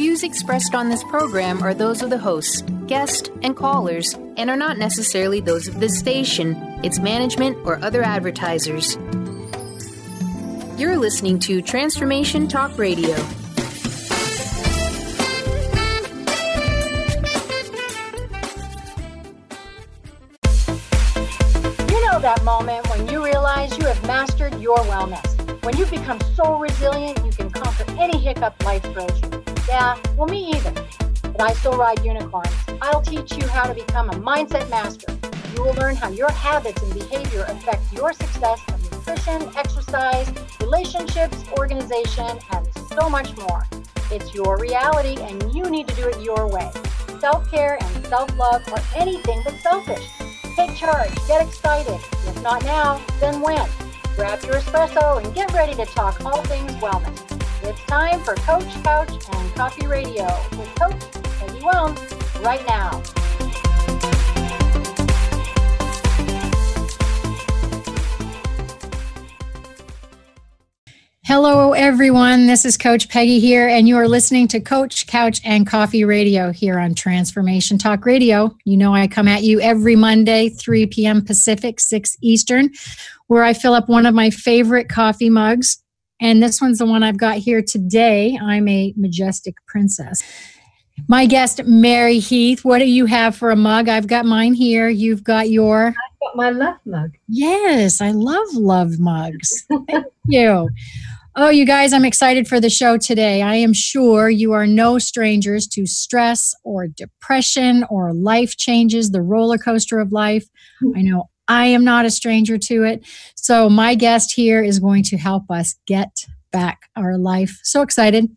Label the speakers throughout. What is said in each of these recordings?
Speaker 1: views expressed on this program are those of the hosts, guests, and callers, and are not necessarily those of this station, its management, or other advertisers. You're listening to Transformation Talk Radio.
Speaker 2: That moment when you realize you have mastered your wellness. When you've become so resilient, you can conquer any hiccup life throws you. Yeah, well, me either. But I still ride unicorns. I'll teach you how to become a mindset master. You will learn how your habits and behavior affect your success of nutrition, exercise, relationships, organization, and so much more. It's your reality, and you need to do it your way. Self-care and self-love are anything but selfish. Take charge, get excited. If not now, then when? Grab your espresso and get ready to talk all things wellness. It's time for Coach, Couch, and Coffee Radio with Coach Peggy Willms right now.
Speaker 3: Hello, everyone. This is Coach Peggy here, and you are listening to Coach, Couch, and Coffee Radio here on Transformation Talk Radio. You know I come at you every Monday, 3 p.m. Pacific, 6 Eastern, where I fill up one of my favorite coffee mugs. And this one's the one I've got here today. I'm a majestic princess. My guest, Mary Heath, what do you have for a mug? I've got mine here. You've got your...
Speaker 4: I've got my love mug.
Speaker 3: Yes, I love mugs. Thank you. Oh, you guys, I'm excited for the show today. I am sure you are no strangers to stress or depression or life changes, the roller coaster of life. I know I am not a stranger to it. So my guest here is going to help us get back our life. So excited.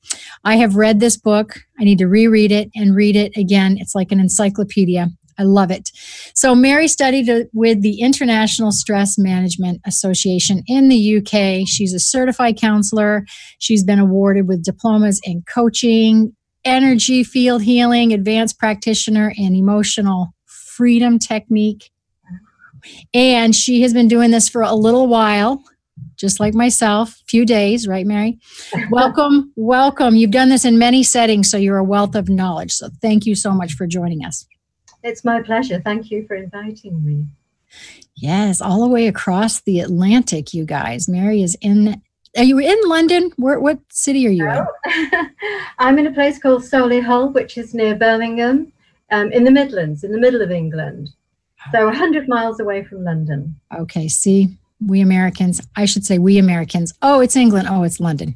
Speaker 3: I have read this book. I need to reread it and read it again. It's like an encyclopedia. I love it. So Mary studied with the International Stress Management Association in the UK. She's a certified counselor. She's been awarded with diplomas in coaching, energy field healing, advanced practitioner, and emotional freedom technique. And she has been doing this for a little while, just like myself, a few days, right, Mary? Welcome, welcome. You've done this in many settings, so you're a wealth of knowledge. So thank you so much for joining us.
Speaker 4: It's my pleasure. Thank you for inviting me.
Speaker 3: Yes, all the way across the Atlantic, you guys. Mary is in, are you in London? What city are you in?
Speaker 4: I'm in a place called Solihull, which is near Birmingham, in the Midlands, in the middle of England. So 100 miles away from London.
Speaker 3: Okay, see, we Americans, I should say we Americans. Oh, it's England. Oh, it's London.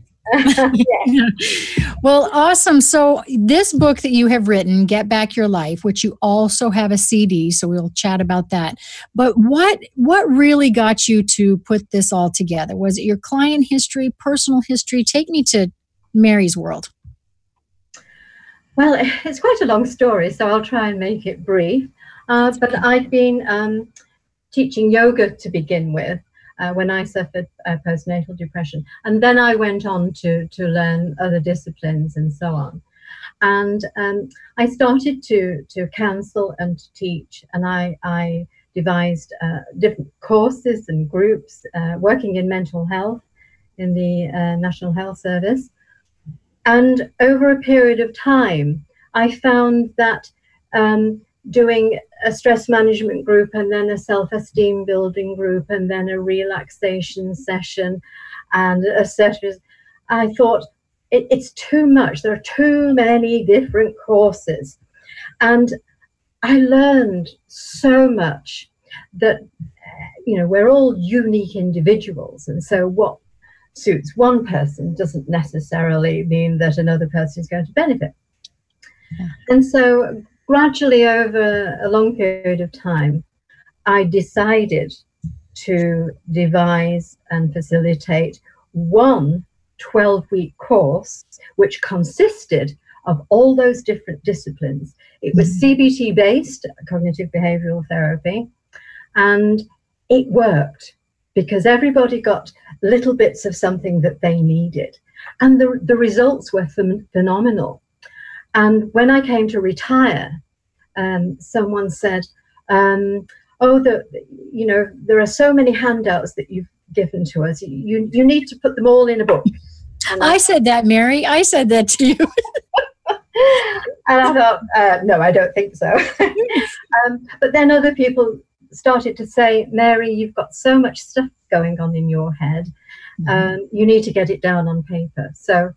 Speaker 3: Well, awesome. So this book that you have written, Get Back Your Life, which you also have a CD, so we'll chat about that. But what really got you to put this all together? Was it your client history, personal history? Take me to Mary's world.
Speaker 4: Well, it's quite a long story, so I'll try and make it brief. But I'd been teaching yoga to begin with. When I suffered postnatal depression. And then I went on to learn other disciplines and so on. And I started to counsel and to teach, and I devised different courses and groups working in mental health in the National Health Service. And over a period of time, I found that doing a stress management group and then a self-esteem building group and then a relaxation session and a session, I thought it's too much. There are too many different courses. And I learned so much that, we're all unique individuals. And so what suits one person doesn't necessarily mean that another person is going to benefit. Yeah. And so gradually, over a long period of time, I decided to devise and facilitate one 12-week course, which consisted of all those different disciplines. It was CBT-based, cognitive behavioral therapy, and it worked because everybody got little bits of something that they needed. And the results were phenomenal. And when I came to retire, someone said, there are so many handouts that you've given to us. You need to put them all in a book. And
Speaker 3: I said that, Mary. I said that to you.
Speaker 4: And I thought, no, I don't think so. But then other people started to say, Mary, you've got so much stuff going on in your head. You need to get it down on paper. So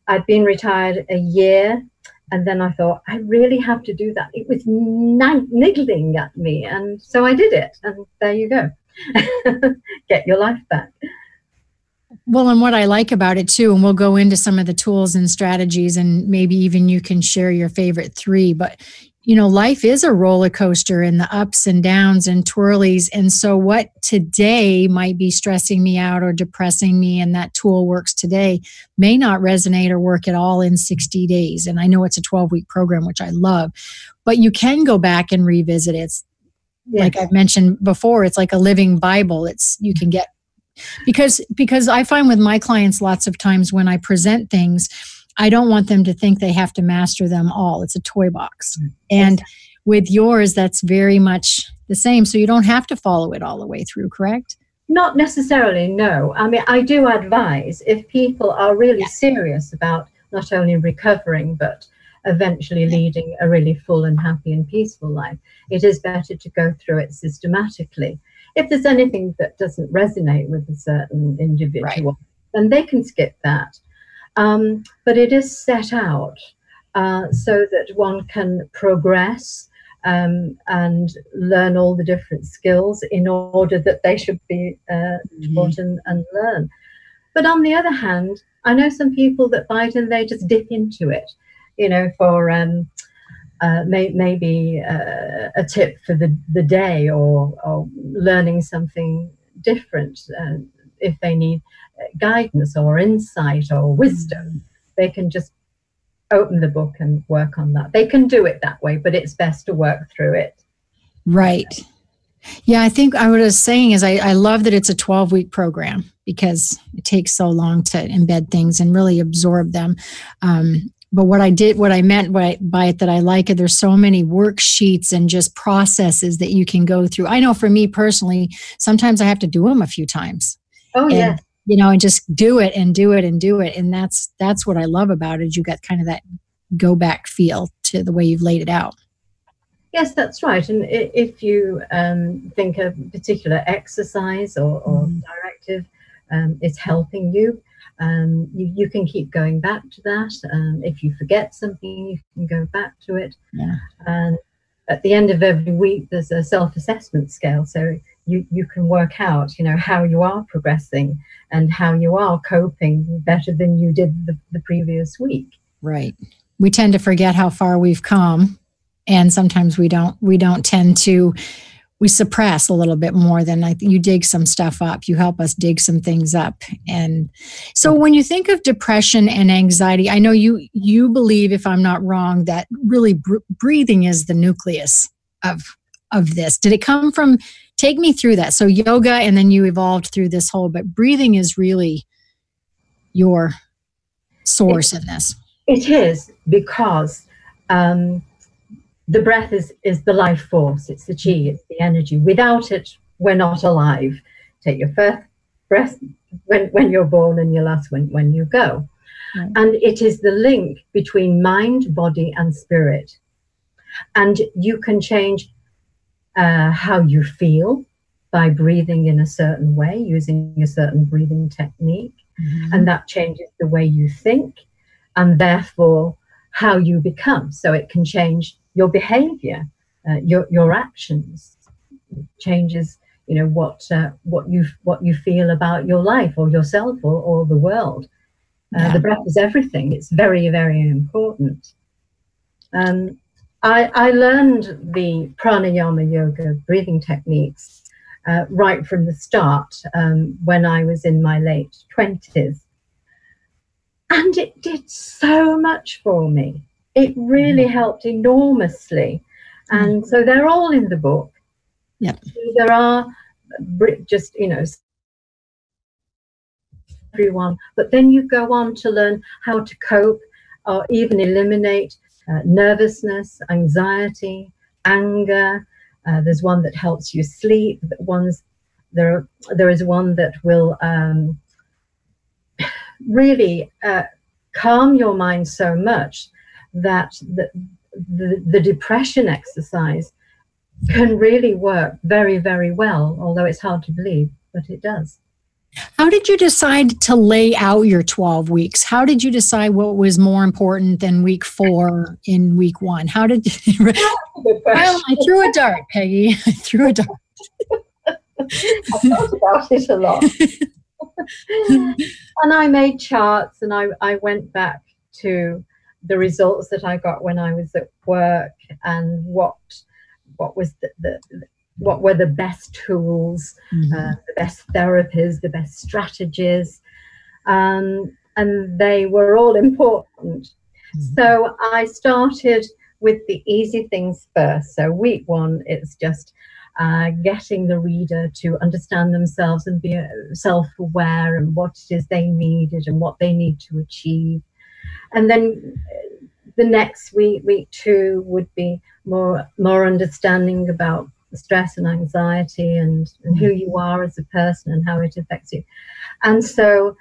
Speaker 4: I'd been retired a year, and then I thought, I really have to do that. It was niggling at me, and so I did it, and there you go. Get your life back.
Speaker 3: Well, and what I like about it too, and we'll go into some of the tools and strategies, and maybe even you can share your favorite 3, but life is a roller coaster and the ups and downs and twirlies. And so what today might be stressing me out or depressing me, and that tool works today, may not resonate or work at all in 60 days. And I know it's a 12-week program, which I love, but you can go back and revisit it. It's, like I've mentioned before, it's like a living Bible. You can get, because I find with my clients lots of times when I present things, I don't want them to think they have to master them all. It's a toy box. And with yours, that's very much the same. So you don't have to follow it all the way through, correct?
Speaker 4: Not necessarily, no. I mean, I do advise, if people are really serious about not only recovering, but eventually leading a really full and happy and peaceful life, it is better to go through it systematically. If there's anything that doesn't resonate with a certain individual, then they can skip that. But it is set out so that one can progress and learn all the different skills in order that they should be taught and learn. But on the other hand, I know some people that bite and they just dip into it, for maybe a tip for the day, or learning something different. If they need guidance or insight or wisdom, they can just open the book and work on that. They can do it that way, but it's best to work through it. Right.
Speaker 3: Yeah, I think I was saying is I love that it's a 12-week program, because it takes so long to embed things and really absorb them. But what I meant by it that I like it, there's so many worksheets and just processes that you can go through. I know for me personally, sometimes I have to do them a few times.
Speaker 4: Oh, yeah.
Speaker 3: And just do it and do it and do it. And that's what I love about it. You got kind of that go back feel to the way you've laid it out.
Speaker 4: Yes, that's right. And if you think a particular exercise or directive is helping you, you can keep going back to that. If you forget something, you can go back to it. Yeah. And at the end of every week, there's a self-assessment scale. So you can work out, how you are progressing and how you are coping better than you did the previous week.
Speaker 3: Right. We tend to forget how far we've come, and sometimes we don't tend to. We suppress a little bit more than you dig some stuff up. You help us dig some things up. And so when you think of depression and anxiety, I know you believe, if I'm not wrong, that really breathing is the nucleus of this. Did it come from, take me through that. So yoga, and then you evolved through this whole, but breathing is really your source in this.
Speaker 4: It is, because the breath is the life force. It's the chi, it's the energy. Without it, we're not alive. Take your first breath when you're born, and your last when you go. Right. And it is the link between mind, body, and spirit. And you can change how you feel by breathing in a certain way, using a certain breathing technique. Mm-hmm. And that changes the way you think, and therefore how you become. So it can change your behavior, your actions, changes, what you feel about your life or yourself or the world. The breath is everything. It's very, very important. I learned the pranayama yoga breathing techniques right from the start when I was in my late 20s. And it did so much for me. It really helped enormously. And so they're all in the book.
Speaker 3: Yep.
Speaker 4: There are just, everyone. But then you go on to learn how to cope or even eliminate nervousness, anxiety, anger. There's one that helps you sleep. There is one that will really calm your mind so much that the depression exercise can really work very, very well, although it's hard to believe, but it does.
Speaker 3: How did you decide to lay out your 12 weeks? How did you decide what was more important than week 4 in week 1? How did you? Well, I threw a dart, Peggy. I threw a dart.
Speaker 4: I thought about it a lot. And I made charts, and I went back to the results that I got when I was at work, and what was what were the best tools, the best therapies, the best strategies, and they were all important. So I started with the easy things first. So week 1, it's just getting the reader to understand themselves and be self-aware and what it is they needed and what they need to achieve. And then the next week, week 2, would be more understanding about stress and anxiety and who you are as a person and how it affects you. And so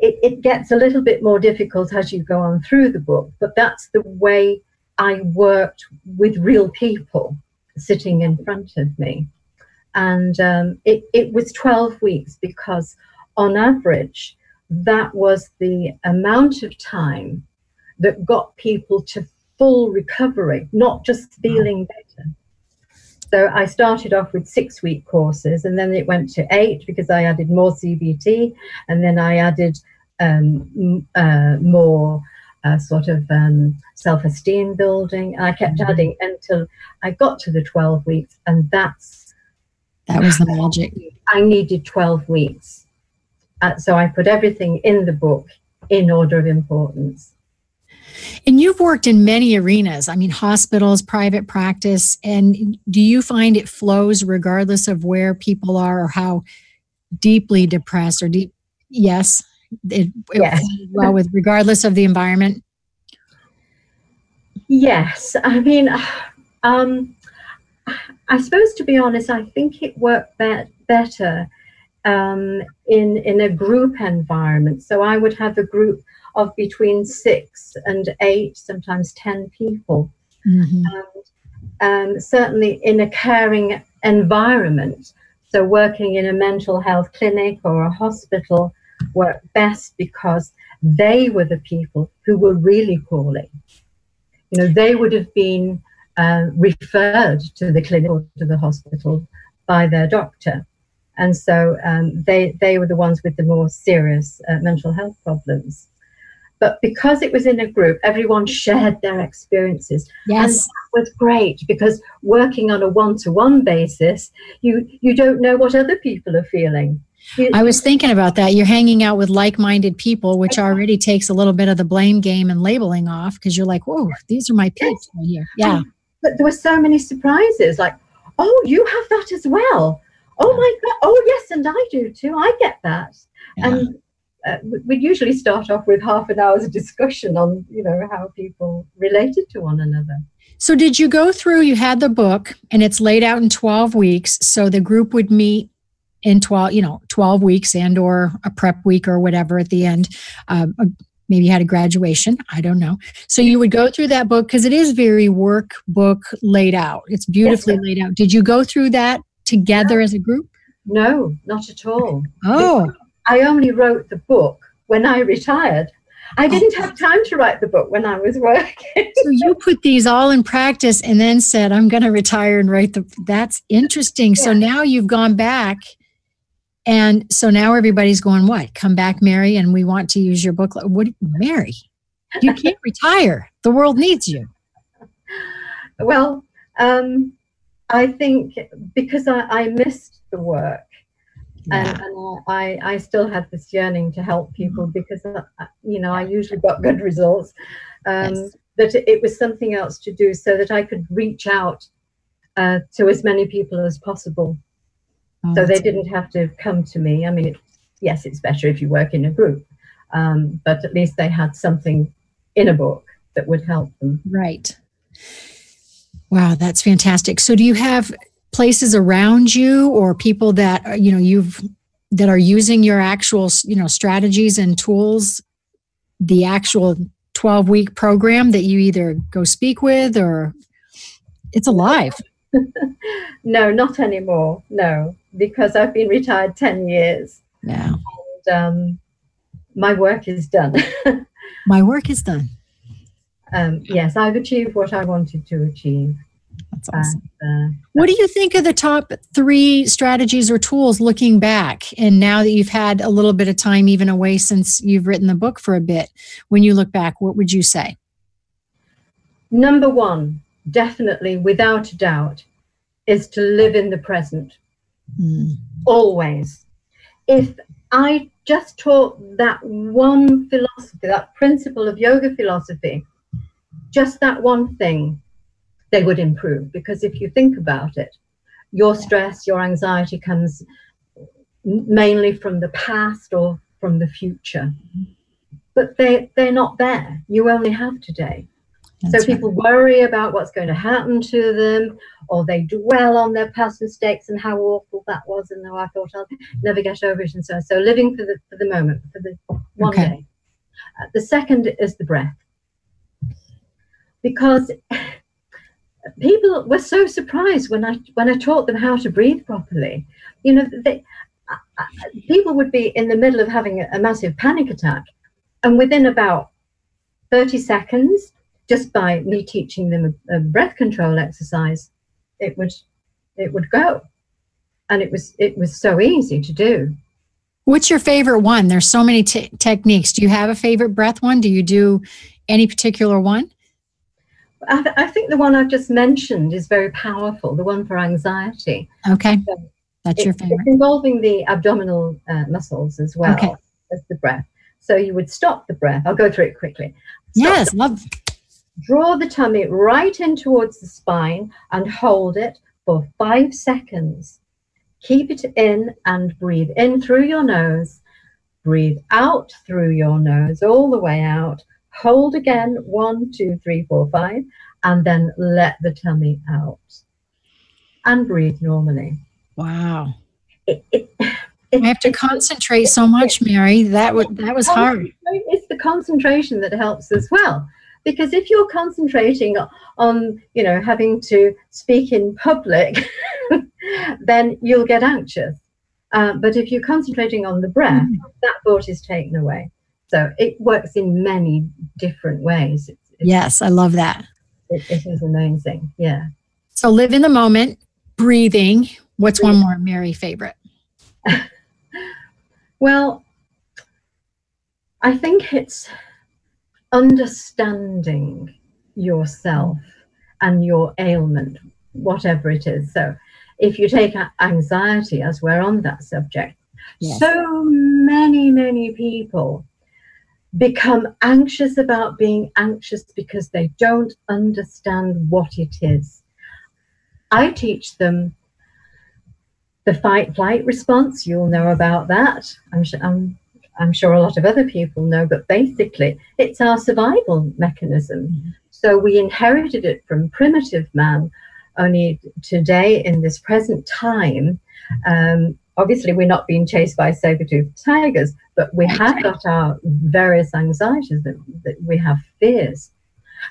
Speaker 4: it gets a little bit more difficult as you go on through the book, but that's the way I worked with real people sitting in front of me. And it was 12 weeks because on average, that was the amount of time that got people to full recovery, not just feeling better. So I started off with 6-week courses, and then it went to 8 because I added more CBT, and then I added more sort of self-esteem building. And I kept adding until I got to the 12 weeks, and that
Speaker 3: was the magic.
Speaker 4: I needed 12 weeks. So I put everything in the book in order of importance.
Speaker 3: And you've worked in many arenas, I mean, hospitals, private practice, and do you find it flows regardless of where people are or how deeply depressed or deep? Yes, it flows well with regardless of the environment? Yes.
Speaker 4: I mean, I suppose, to be honest, I think it worked better in a group environment. So I would have a group of between 6 and 8, sometimes 10 people. Certainly in a caring environment. So working in a mental health clinic or a hospital worked best because they were the people who were really poorly. You know, they would have been referred to the clinic or to the hospital by their doctor. And so they were the ones with the more serious mental health problems. But because it was in a group, everyone shared their experiences.
Speaker 3: Yes.
Speaker 4: And that was great, because working on a one-to-one basis, you don't know what other people are feeling.
Speaker 3: I was thinking about that. You're hanging out with like-minded people, which already takes a little bit of the blame game and labeling off, because you're like, whoa, these are my peeps right here. Yeah.
Speaker 4: But there were so many surprises, like, oh, you have that as well. Oh my God. Oh yes, and I do too. I get that. Yeah. And we'd usually start off with half an hour's discussion on, you know, how people related to one another.
Speaker 3: So did you go through, you had the book and it's laid out in 12 weeks. So the group would meet in 12 weeks and or a prep week or whatever at the end. Maybe you had a graduation. I don't know. So you would go through that book because it is very workbook laid out. It's beautifully laid out. Did you go through that together as a group?
Speaker 4: No, not at all.
Speaker 3: Oh.
Speaker 4: I only wrote the book when I retired. I didn't have time to write the book when I was working.
Speaker 3: So you put these all in practice and then said, I'm going to retire and write that's interesting. Yeah. So now you've gone back. And so now everybody's going, what? Come back, Mary, and we want to use your book. What, Mary? You can't retire. The world needs you.
Speaker 4: Well, I think because I missed the work, and I still had this yearning to help people because, I usually got good results, that it was something else to do so that I could reach out to as many people as possible. So they didn't have to come to me. I mean, yes, it's better if you work in a group, but at least they had something in a book that would help them.
Speaker 3: Right. Wow, that's fantastic. So do you have places around you or people that, that are using your actual, strategies and tools, the actual 12-week program that you either go speak with or it's alive?
Speaker 4: No, not anymore. No, because I've been retired 10 years.
Speaker 3: Yeah.
Speaker 4: And my work is done.
Speaker 3: My work is done.
Speaker 4: Yes, I've achieved what I wanted to achieve.
Speaker 3: That's awesome. What do you think are the top 3 strategies or tools looking back? And now that you've had a little bit of time even away since you've written the book for a bit, when you look back, what would you say?
Speaker 4: Number 1, definitely, without a doubt, is to live in the present. Always. If I just taught that one philosophy, that principle of yoga philosophy, just that one thing, they would improve. Because if you think about it, your stress, your anxiety comes mainly from the past or from the future. But they're not there. You only have today. So people worry about what's going to happen to them, or they dwell on their past mistakes and how awful that was, and I thought I'll never get over it, and so on. So living for the moment, for the one day. The second is the breath. Because people were so surprised when I taught them how to breathe properly. You know, people would be in the middle of having a massive panic attack, and within about 30 seconds, just by me teaching them a breath control exercise, it would go, and it was so easy to do.
Speaker 3: What's your favorite one? There's so many techniques. Do you have a favorite breath one? Do you do any particular one?
Speaker 4: I think the one I've just mentioned is very powerful, the one for anxiety.
Speaker 3: Okay, so that's your favorite.
Speaker 4: It's involving the abdominal muscles as well as the breath. So you would stop the breath. I'll go through it quickly.
Speaker 3: Yes, love.
Speaker 4: Draw the tummy right in towards the spine and hold it for 5 seconds. Keep it in and breathe in through your nose. Breathe out through your nose all the way out. Hold again, 1, 2, 3, 4, 5, and then let the tummy out. And breathe normally.
Speaker 3: Wow. I have to concentrate so much, Mary. That was hard.
Speaker 4: It's the concentration that helps as well. Because if you're concentrating on, having to speak in public, then you'll get anxious. But if you're concentrating on the breath, that thought is taken away. So it works in many different ways.
Speaker 3: Yes, I love that.
Speaker 4: It is amazing. Yeah.
Speaker 3: So live in the moment, breathing. What's one more, Mary, favorite?
Speaker 4: Well, I think it's understanding yourself and your ailment, whatever it is. So if you take anxiety, as we're on that subject, so many people become anxious about being anxious because they don't understand what it is. I teach them the fight-flight response. You'll know about that. I'm sure a lot of other people know, but basically it's our survival mechanism. So we inherited it from primitive man, only today in this present time, obviously we're not being chased by saber-toothed tigers, but we have got our various anxieties, that we have fears.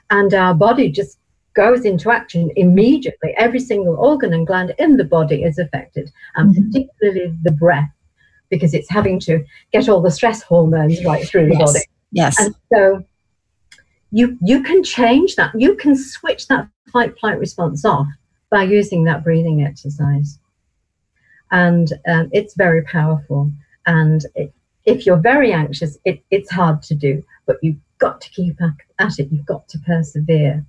Speaker 4: And our body just goes into action immediately. Every single organ and gland in the body is affected, and particularly the breath, because it's having to get all the stress hormones right through the body.
Speaker 3: Yes.
Speaker 4: And so you can change that. You can switch that fight-flight response off by using that breathing exercise. And it's very powerful. And if you're very anxious, it's hard to do, but you've got to keep at it. You've got to persevere.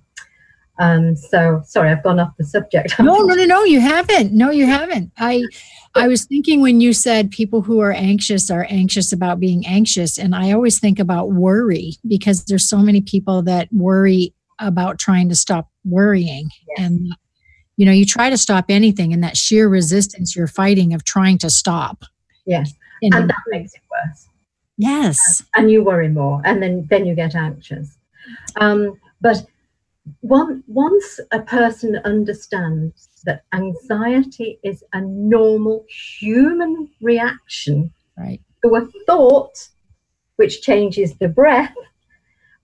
Speaker 4: So sorry, I've gone off the subject.
Speaker 3: No, you haven't. No, you haven't. I was thinking when you said people who are anxious about being anxious. And I always think about worry, because there's so many people that worry about trying to stop worrying. Yes. And, you try to stop anything, and that sheer resistance you're fighting of trying to stop.
Speaker 4: Yes. And that makes it worse.
Speaker 3: Yes.
Speaker 4: And you worry more, and then you get anxious. But once a person understands that anxiety is a normal human reaction to a thought, which changes the breath,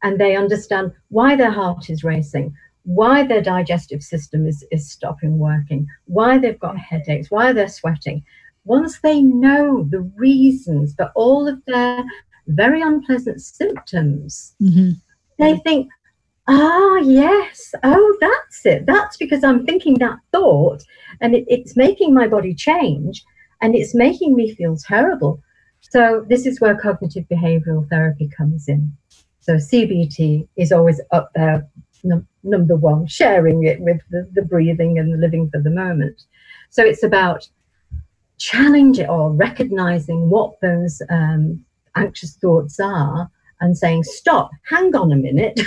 Speaker 4: and they understand why their heart is racing, why their digestive system is stopping working, why they've got headaches, why they're sweating. Once they know the reasons for all of their very unpleasant symptoms, they think, yes, that's it. That's because I'm thinking that thought, and it's making my body change, and it's making me feel terrible. So this is where cognitive behavioral therapy comes in. So CBT is always up there, number one, sharing it with the breathing and the living for the moment. So it's about challenging or recognizing what those anxious thoughts are and saying, stop, hang on a minute.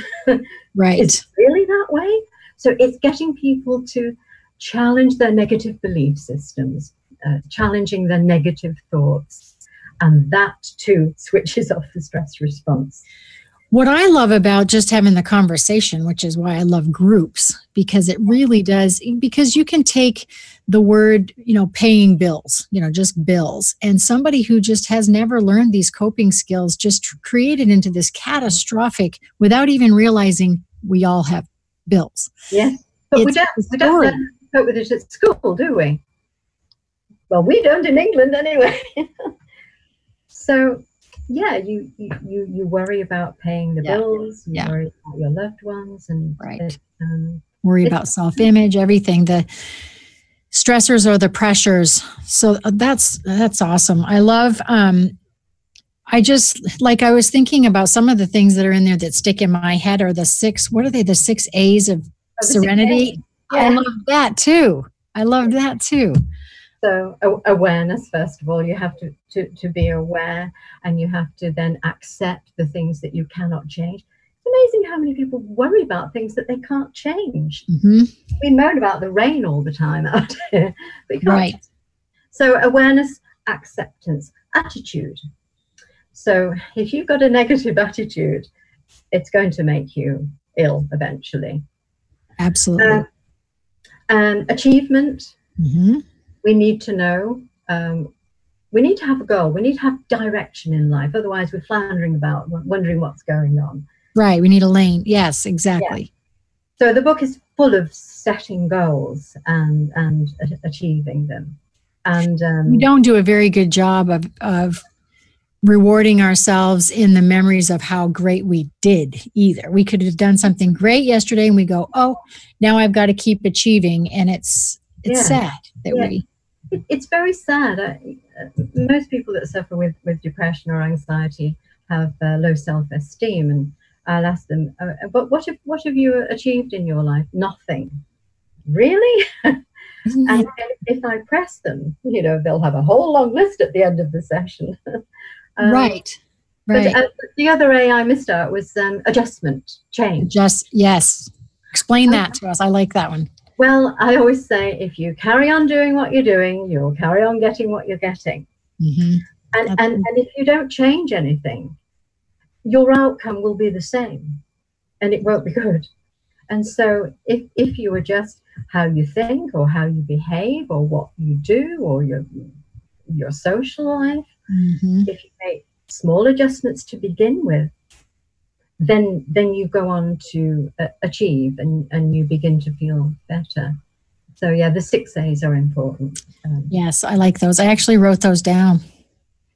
Speaker 3: Right.
Speaker 4: Is it really that way? So it's getting people to challenge their negative belief systems, challenging their negative thoughts, and that too switches off the stress response.
Speaker 3: What I love about just having the conversation, which is why I love groups, because it really does, because you can take the word, paying bills, just bills, and somebody who just has never learned these coping skills just create it into this catastrophic without even realizing we all have bills.
Speaker 4: Yes, but we don't cope with it at school, do we? Well, we don't in England anyway. So, yeah, you worry about paying the bills, you worry about your loved ones, and
Speaker 3: worry about self-image, everything. The stressors or the pressures. So that's awesome. I love. I was thinking about some of the things that are in there that stick in my head are the 6. What are they? The 6 A's of Serenity. Yeah. I love that too.
Speaker 4: So awareness, first of all, you have to be aware, and you have to then accept the things that you cannot change. It's amazing how many people worry about things that they can't change. We moan about the rain all the time out here, but you can't. Right. So awareness, acceptance, attitude. So if you've got a negative attitude, it's going to make you ill eventually.
Speaker 3: Absolutely.
Speaker 4: Achievement. We need to know, we need to have a goal. We need to have direction in life. Otherwise, we're floundering about, wondering what's going on.
Speaker 3: Right. We need a lane. Yes, exactly.
Speaker 4: Yeah. So the book is full of setting goals and achieving them. And
Speaker 3: we don't do a very good job of rewarding ourselves in the memories of how great we did either. We could have done something great yesterday, and we go, oh, now I've got to keep achieving. And it's sad that we...
Speaker 4: It's very sad. Most people that suffer with depression or anxiety have low self-esteem, and I'll ask them, but what have you achieved in your life? Nothing. Really? And if I press them, they'll have a whole long list at the end of the session.
Speaker 3: Right.
Speaker 4: But the other A I missed out was adjustment, change.
Speaker 3: Yes. Explain that to us. I like that one.
Speaker 4: Well, I always say, if you carry on doing what you're doing, you'll carry on getting what you're getting. And if you don't change anything, your outcome will be the same, and it won't be good. And so if you adjust how you think, or how you behave, or what you do, or your social life, if you make small adjustments to begin with, then you go on to achieve, and you begin to feel better. So the 6 A's are important.
Speaker 3: Yes, I like those. I actually wrote those down.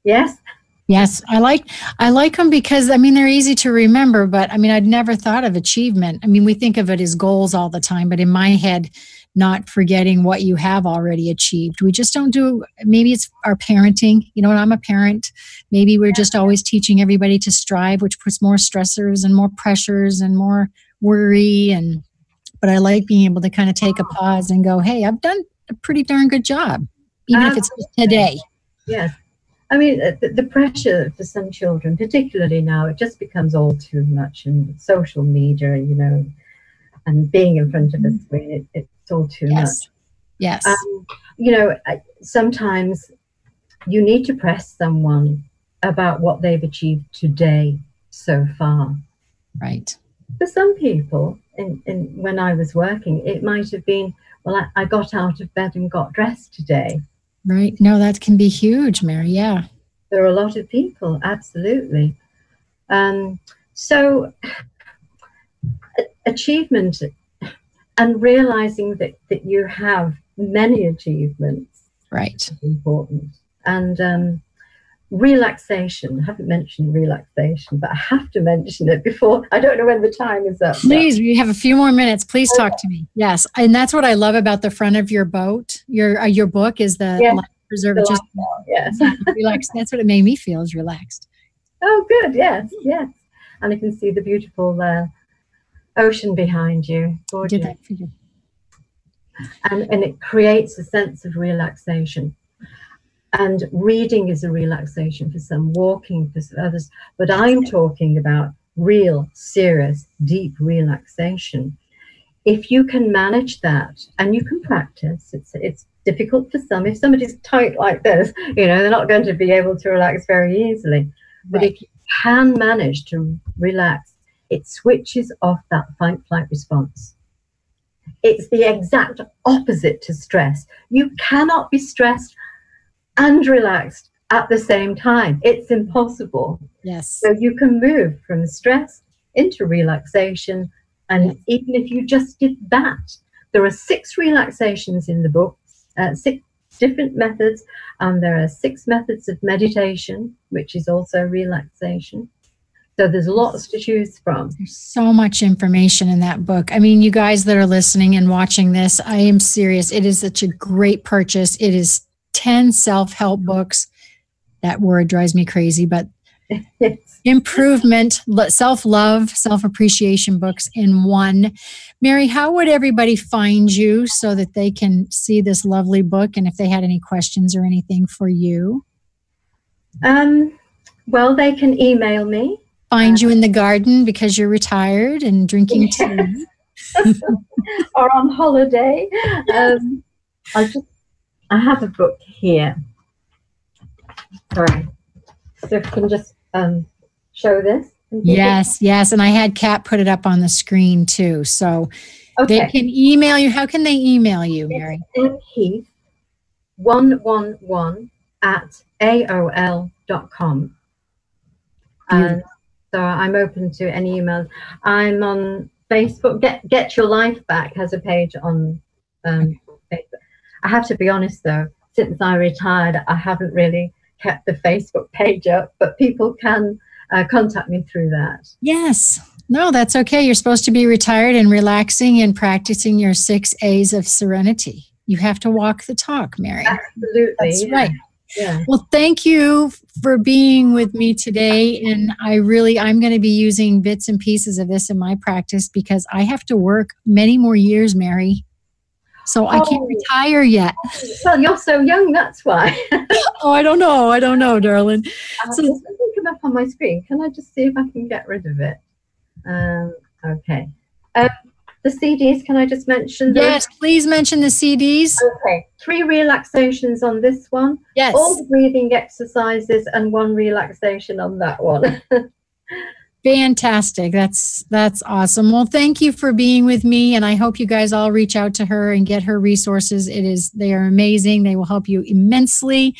Speaker 4: Yes,
Speaker 3: I like them because they're easy to remember. But I'd never thought of achievement. We think of it as goals all the time, but in my head, not forgetting what you have already achieved. We just don't do. Maybe it's our parenting. And I'm a parent. Maybe we're just always teaching everybody to strive, which puts more stressors and more pressures and more worry. But I like being able to kind of take a pause and go, hey, I've done a pretty darn good job, even if it's just today.
Speaker 4: Yes. The pressure for some children, particularly now, it just becomes all too much. And social media, and being in front of a screen, it's all too much.
Speaker 3: Yes.
Speaker 4: Sometimes you need to press someone about what they've achieved today so far.
Speaker 3: Right.
Speaker 4: For some people, when I was working, it might have been, well, I got out of bed and got dressed today.
Speaker 3: Right. No, that can be huge, Mary. Yeah.
Speaker 4: There are a lot of people, absolutely. So achievement and realizing that you have many achievements,
Speaker 3: right,
Speaker 4: is important. And relaxation. I haven't mentioned relaxation, but I have to mention it before. I don't know when the time is up.
Speaker 3: Please, we have a few more minutes. Please talk to me. Yes, and that's what I love about the front of your boat. Your book is the life preserver. Just
Speaker 4: yes,
Speaker 3: relax. That's what it made me feel, is relaxed.
Speaker 4: Oh, good. Yes, yes. And you can see the beautiful ocean behind you. Gorgeous.
Speaker 3: I did that for you.
Speaker 4: And it creates a sense of relaxation. And reading is a relaxation for some, walking for others. But I'm talking about real, serious, deep relaxation. If you can manage that, and you can practice, it's difficult for some. If somebody's tight like this, they're not going to be able to relax very easily. But if you can manage to relax, it switches off that fight-flight response. It's the exact opposite to stress. You cannot be stressed and relaxed at the same time. It's impossible.
Speaker 3: Yes.
Speaker 4: So you can move from stress into relaxation. And even if you just did that, there are 6 relaxations in the book, 6 different methods. There are 6 methods of meditation, which is also relaxation. So there's lots to choose from.
Speaker 3: There's so much information in that book. I mean, you guys that are listening and watching this, I am serious. It is such a great purchase. It is 10 self-help books. That word drives me crazy, but improvement, self-love, self-appreciation books in one. Mary, how would everybody find you so that they can see this lovely book, and if they had any questions or anything for you?
Speaker 4: Well, they can email me.
Speaker 3: Find you in the garden because you're retired and drinking tea.
Speaker 4: Or on holiday. I have a book here. Sorry. So if you can just show this.
Speaker 3: Yes. And I had Kat put it up on the screen too. So they can email you. How can they email you, Mary?
Speaker 4: It's Heath 111 at AOL.com. And so I'm open to any emails. I'm on Facebook. Get Your Life Back has a page on Facebook. I have to be honest though, since I retired, I haven't really kept the Facebook page up, but people can contact me through that.
Speaker 3: Yes. No, that's okay. You're supposed to be retired and relaxing and practicing your 6 A's of serenity. You have to walk the talk, Mary.
Speaker 4: Absolutely.
Speaker 3: That's right.
Speaker 4: Yeah.
Speaker 3: Well, thank you for being with me today. And I'm going to be using bits and pieces of this in my practice because I have to work many more years, Mary. So I can't retire yet.
Speaker 4: Well, you're so young, that's why.
Speaker 3: I don't know, darling.
Speaker 4: So it doesn't come up on my screen. Can I just see if I can get rid of it? Okay. The CDs, can I just mention those?
Speaker 3: Yes, please mention the CDs.
Speaker 4: Okay. 3 relaxations on this one.
Speaker 3: Yes.
Speaker 4: All the breathing exercises and 1 relaxation on that one.
Speaker 3: Fantastic. That's awesome. Well, thank you for being with me, and I hope you guys all reach out to her and get her resources. They are amazing. They will help you immensely.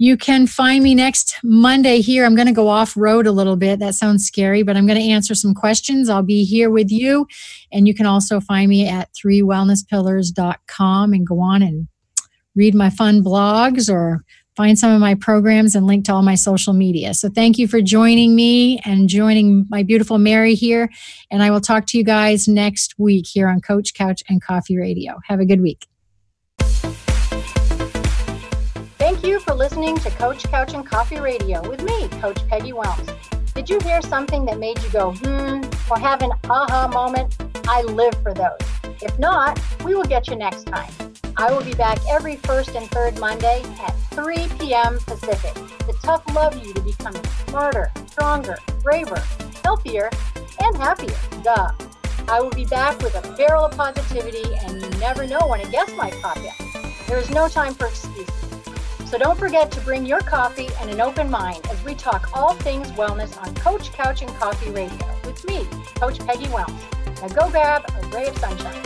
Speaker 3: You can find me next Monday here. I'm going to go off road a little bit. That sounds scary, but I'm going to answer some questions. I'll be here with you, and you can also find me at 3wellnesspillars.com and go on and read my fun blogs or find some of my programs and link to all my social media. So thank you for joining me and joining my beautiful Mary here. And I will talk to you guys next week here on Coach, Couch, and Coffee Radio. Have a good week.
Speaker 2: Thank you for listening to Coach, Couch, and Coffee Radio with me, Coach Peggy Willms. Did you hear something that made you go, or have an aha moment? I live for those. If not, we will get you next time. I will be back every first and third Monday at 3 p.m. Pacific to tough love you to become smarter, stronger, braver, healthier, and happier. Duh. I will be back with a barrel of positivity, and you never know when a guest might pop in. There is no time for excuses. So don't forget to bring your coffee and an open mind as we talk all things wellness on Coach, Couch, and Coffee Radio with me, Coach Peggy Willms. Now go grab a ray of sunshine.